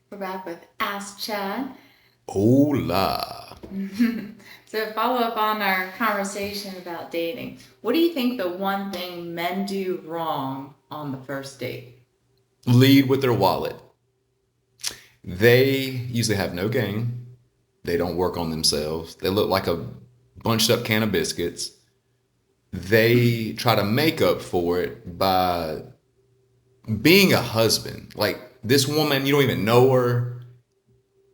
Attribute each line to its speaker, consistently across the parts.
Speaker 1: We're back with Ask Chad.
Speaker 2: Hola.
Speaker 1: So, follow up on our conversation about dating. What do you think the one thing men do wrong on the first date?
Speaker 2: Lead with their wallet. They usually have no game. They don't work on themselves. They look like a bunched up can of biscuits. They try to make up for it by being a husband. Like this woman, you don't even know her.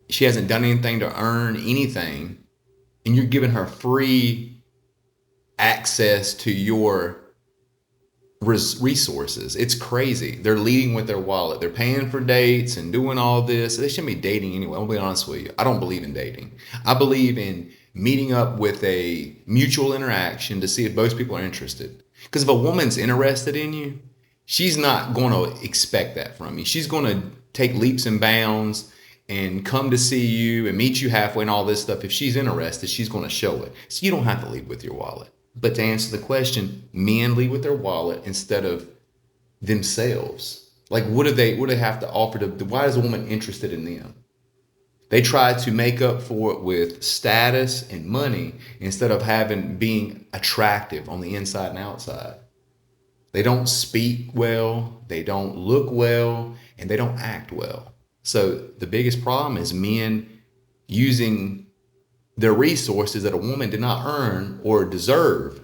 Speaker 2: She hasn't done anything to earn anything. And you're giving her free access to your resources. It's crazy. They're leading with their wallet. They're paying for dates and doing all this. They shouldn't be dating anyway. I'll be honest with you. I don't believe in dating. I believe in meeting up with a mutual interaction to see if both people are interested. Because if a woman's interested in you, she's not going to expect that from you. She's going to take leaps and bounds and come to see you and meet you halfway and all this stuff. If she's interested, she's going to show it. So you don't have to lead with your wallet. But to answer the question, men lead with their wallet instead of themselves. Like, what do they have to offer to? Why is a woman interested in them? They try to make up for it with status and money instead of having being attractive on the inside and outside. They don't speak well, they don't look well, and they don't act well. So the biggest problem is men using their resources that a woman did not earn or deserve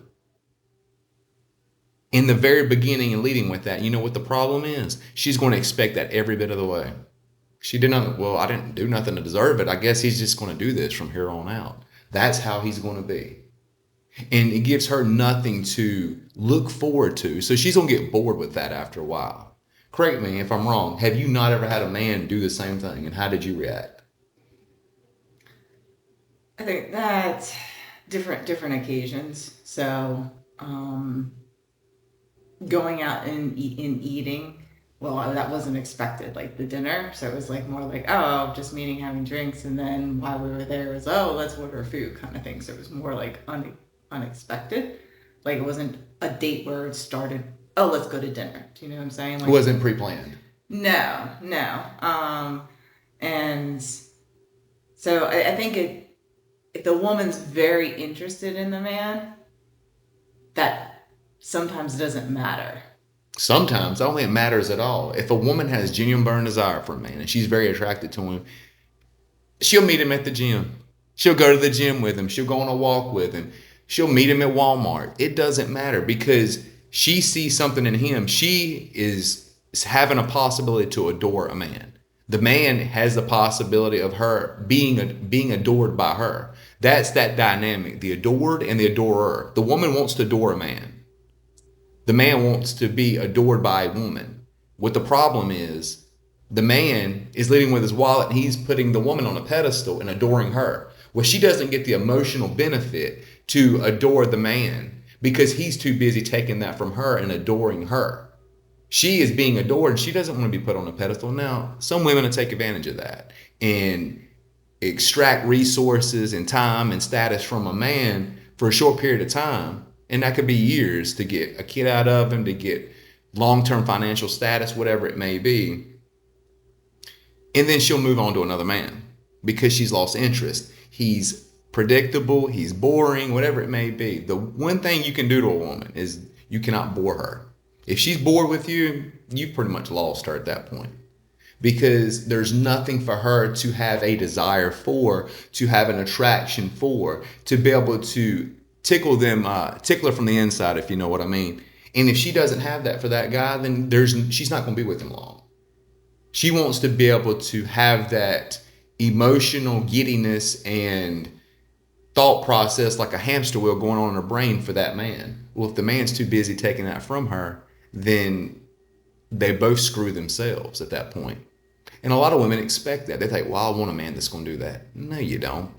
Speaker 2: in the very beginning and leading with that. You know what the problem is? She's going to expect that every bit of the way. She did not, well, I didn't do nothing to deserve it. I guess he's just going to do this from here on out. That's how he's going to be. And it gives her nothing to look forward to. So she's going to get bored with that after a while. Correct me if I'm wrong. Have you not ever had a man do the same thing? And how did you react?
Speaker 1: I think that's different occasions. So, going out and eating, well, that wasn't expected, like the dinner. So it was like more like, oh, just meeting, having drinks, and then while we were there, it was, oh, let's order food kind of thing. So it was more like unexpected. Like it wasn't a date where it started, oh, let's go to dinner. Do you know what I'm saying?
Speaker 2: It
Speaker 1: Like,
Speaker 2: wasn't pre planned.
Speaker 1: no, no. And so I think if the woman's very interested in the man, that sometimes doesn't matter.
Speaker 2: Sometimes I don't think it matters at all. If a woman has genuine burning desire for a man and she's very attracted to him, she'll meet him at the gym. She'll go to the gym with him. She'll go on a walk with him. She'll meet him at Walmart. It doesn't matter because she sees something in him. She is having a possibility to adore a man. The man has the possibility of her being adored by her. That's that dynamic, the adored and the adorer. The woman wants to adore a man. The man wants to be adored by a woman. What the problem is, the man is leading with his wallet and he's putting the woman on a pedestal and adoring her. Well, she doesn't get the emotional benefit to adore the man because he's too busy taking that from her and adoring her. She is being adored and she doesn't want to be put on a pedestal. Now, some women will take advantage of that and extract resources and time and status from a man for a short period of time. And that could be years to get a kid out of him, to get long term financial status, whatever it may be. And then she'll move on to another man because she's lost interest. He's predictable, he's boring, whatever it may be. The one thing you can do to a woman is you cannot bore her. If she's bored with you, you've pretty much lost her at that point because there's nothing for her to have a desire for, to have an attraction for, to be able to tickle her from the inside, if you know what I mean. And if she doesn't have that for that guy, then she's not going to be with him long. She wants to be able to have that emotional giddiness and thought process like a hamster wheel going on in her brain for that man. Well, if the man's too busy taking that from her, then they both screw themselves at that point. And a lot of women expect that. They think, well, I want a man that's going to do that. No, you don't.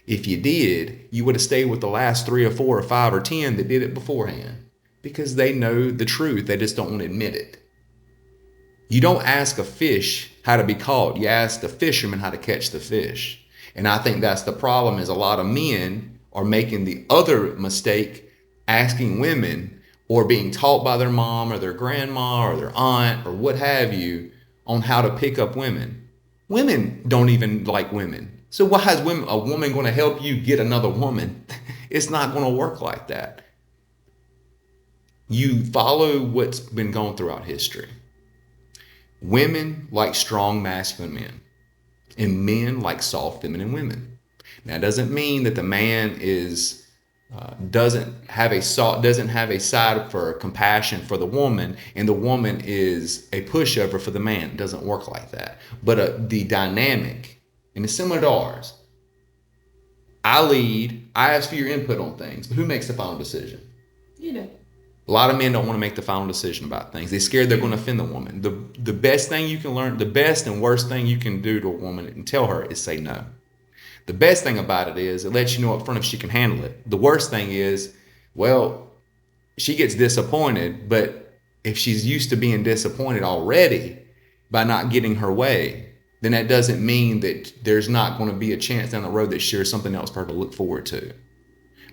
Speaker 2: If you did, you would have stayed with the last three or four or five or 10 that did it beforehand because they know the truth. They just don't want to admit it. You don't ask a fish how to be caught. You ask the fisherman how to catch the fish. And I think that's the problem is a lot of men are making the other mistake asking women or being taught by their mom or their grandma or their aunt or what have you on how to pick up women. Women don't even like women. So why is a woman going to help you get another woman? It's not going to work like that. You follow what's been going throughout history. Women like strong masculine men, and men like soft feminine women. Now, it doesn't mean that the man is doesn't have a side for compassion for the woman, and the woman is a pushover for the man. It doesn't work like that. But the dynamic, and it's similar to ours. I lead. I ask for your input on things, but who makes the final decision?
Speaker 1: You do.
Speaker 2: A lot of men don't want to make the final decision about things. They're scared they're going to offend the woman. The best thing you can learn, the best and worst thing you can do to a woman and tell her is say no. The best thing about it is it lets you know up front if she can handle it. The worst thing is, well, she gets disappointed, but if she's used to being disappointed already by not getting her way, then that doesn't mean that there's not going to be a chance down the road that there's something else for her to look forward to.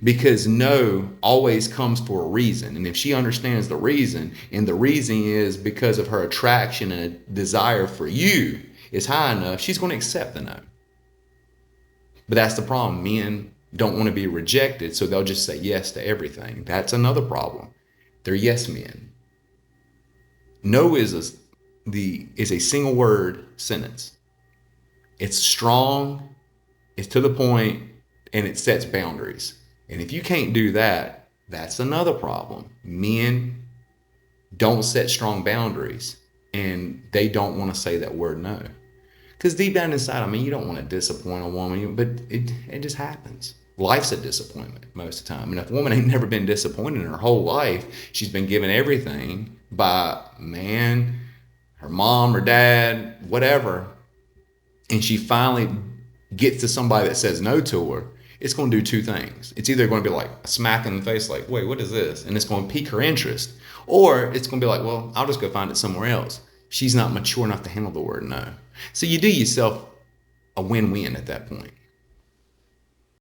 Speaker 2: Because no always comes for a reason. And if she understands the reason, and the reason is because of her attraction and a desire for you is high enough, she's going to accept the no. But that's the problem. Men don't want to be rejected, so they'll just say yes to everything. That's another problem. They're yes men. No is a single word sentence. It's strong, it's to the point, and it sets boundaries. And if you can't do that, that's another problem. Men don't set strong boundaries, and they don't want to say that word no. Because deep down inside, I mean, you don't want to disappoint a woman, but it just happens. Life's a disappointment most of the time. And if a woman ain't never been disappointed in her whole life, she's been given everything by a man, her mom or dad, whatever, and she finally gets to somebody that says no to her, it's going to do two things. It's either going to be like a smack in the face, like, wait, what is this? And it's going to pique her interest. Or it's going to be like, well, I'll just go find it somewhere else. She's not mature enough to handle the word no. So you do yourself a win-win at that point.